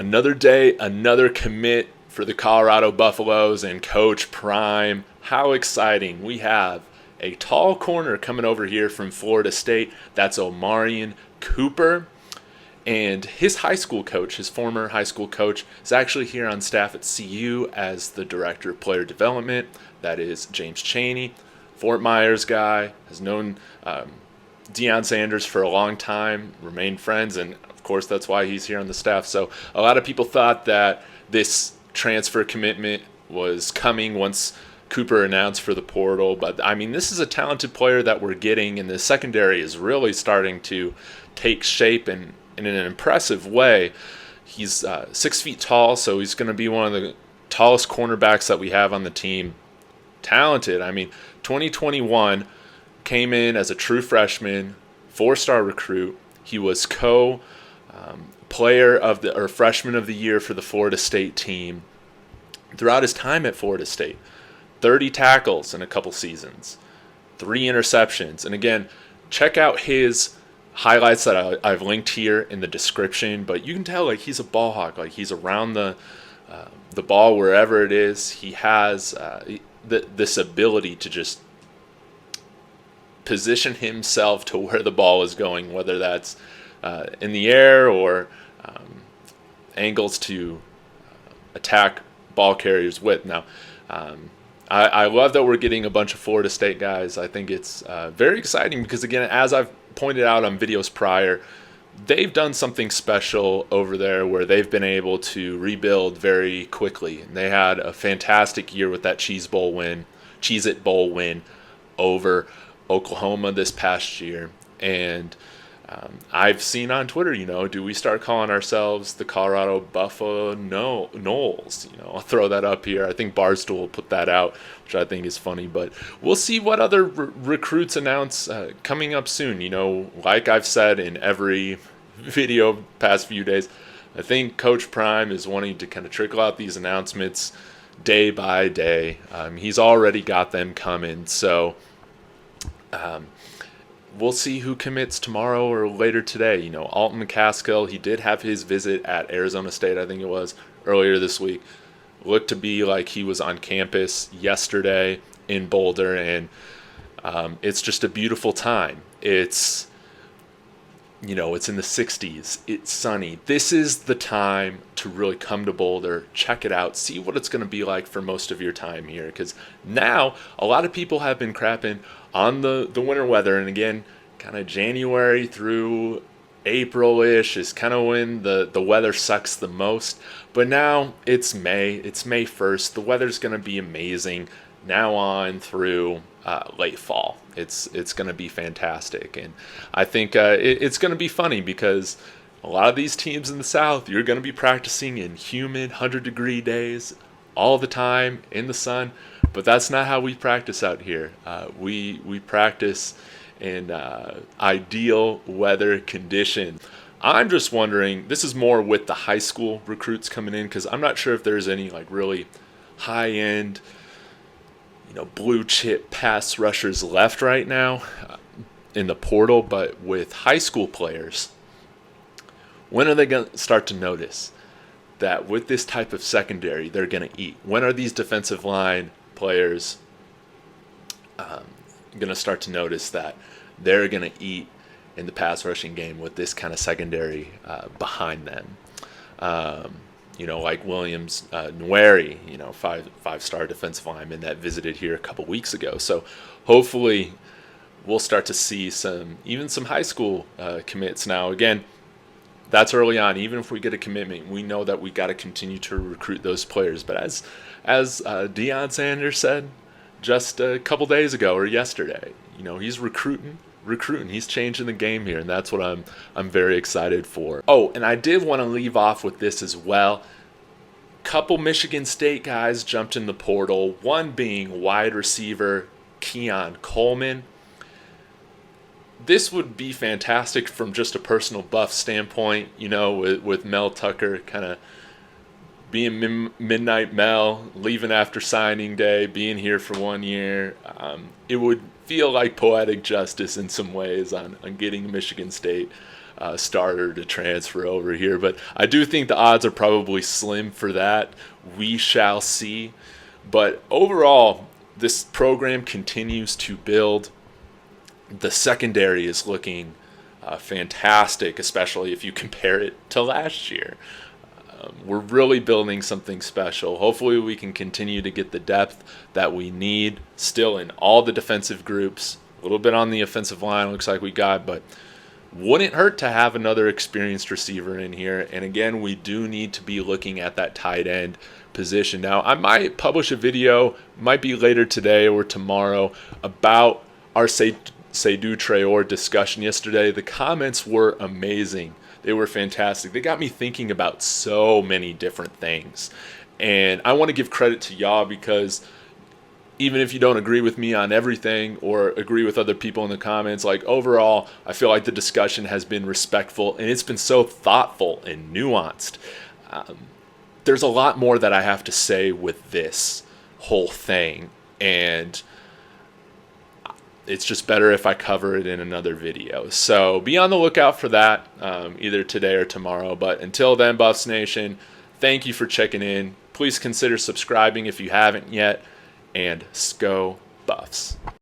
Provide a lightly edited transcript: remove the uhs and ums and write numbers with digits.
Another day, another commit for the Colorado Buffaloes and Coach Prime. How exciting. We have a tall corner coming over here from Florida State. That's Omarion Cooper. And his high school coach, his former high school coach, is actually here on staff at CU as the director of player development. That is James Chaney, Fort Myers guy, has known Deion Sanders for a long time, remained friends, and of course that's why he's here on the staff. So a lot of people thought that this transfer commitment was coming once Cooper announced for the portal, but I mean, this is a talented player that we're getting, and the secondary is really starting to take shape and in an impressive way. He's 6 feet tall, so he's going to be one of the tallest cornerbacks that we have on the team. Talented. I mean, 2021 came in as a true freshman, 4-star recruit. He was player of the or freshman of the year for the Florida State team. Throughout his time at Florida State, 30 tackles in a couple seasons, 3 interceptions. And again, check out his highlights that I've linked here in the description. But you can tell, like, he's a ball hawk. Like, he's around the ball wherever it is. He has this ability to just position himself to where the ball is going, whether that's in the air or angles to attack ball carriers with. Now, I love that we're getting a bunch of Florida State guys. I think it's very exciting because, again, as I've pointed out on videos prior, they've done something special over there where they've been able to rebuild very quickly. And they had a fantastic year with that Cheez-It Bowl win over Oklahoma this past year. And I've seen on Twitter, do we start calling ourselves the Colorado Buffalo Knowles? I'll throw that up here. I think Barstool will put that out, which I think is funny. But we'll see what other recruits announce coming up soon. Like I've said in every video past few days, I think Coach Prime is wanting to kind of trickle out these announcements day by day. He's already got them coming. So we'll see who commits tomorrow or later today. Alton McCaskill, he did have his visit at Arizona State, I think it was, earlier this week. Looked to be like he was on campus yesterday in Boulder, and it's just a beautiful time. It's in the 60s. It's sunny. This is the time to really come to Boulder, check it out, see what it's going to be like for most of your time here. Because now a lot of people have been crapping on the winter weather. And again, kind of January through April-ish is kind of when the weather sucks the most. But now it's May. It's May 1st. The weather's going to be amazing now on through late fall. It's going to be fantastic. And I think it's going to be funny because a lot of these teams in the South, you're going to be practicing in humid 100-degree days all the time in the sun. But that's not how we practice out here. We practice in ideal weather conditions. I'm just wondering, this is more with the high school recruits coming in, because I'm not sure if there's any like really high-end, blue chip pass rushers left right now in the portal. But with high school players, when are they going to start to notice that with this type of secondary, they're going to eat? When are these defensive line players going to start to notice that they're going to eat in the pass rushing game with this kind of secondary behind them? Like Williams Nweri, five-star defensive lineman that visited here a couple weeks ago. So hopefully we'll start to see some high school commits now. Again, that's early on. Even if we get a commitment, we know that we got to continue to recruit those players. But as Deion Sanders said just a couple days ago or yesterday, he's recruiting. He's changing the game here, and that's what I'm very excited for. Oh, and I did want to leave off with this as well. Couple Michigan State guys jumped in the portal, one being wide receiver Keon Coleman. This would be fantastic from just a personal Buff standpoint, with Mel Tucker kind of being Midnight Mel, leaving after signing day, being here for 1 year. It would feel like poetic justice in some ways on getting Michigan State starter to transfer over here. But I do think the odds are probably slim for that. We shall see. But overall, this program continues to build. The secondary is looking fantastic, especially if you compare it to last year. We're really building something special. Hopefully we can continue to get the depth that we need still in all the defensive groups. A little bit on the offensive line looks like we got, but wouldn't hurt to have another experienced receiver in here. And again, we do need to be looking at that tight end position. Now, I might publish a video, might be later today or tomorrow, about our Seydou Traore discussion yesterday. The comments were amazing. They were fantastic. They got me thinking about so many different things. And I want to give credit to y'all, because even if you don't agree with me on everything or agree with other people in the comments, like overall, I feel like the discussion has been respectful and it's been so thoughtful and nuanced. There's a lot more that I have to say with this whole thing, and it's just better if I cover it in another video. So be on the lookout for that, either today or tomorrow. But until then, Buffs Nation, thank you for checking in. Please consider subscribing if you haven't yet, and Sco Buffs.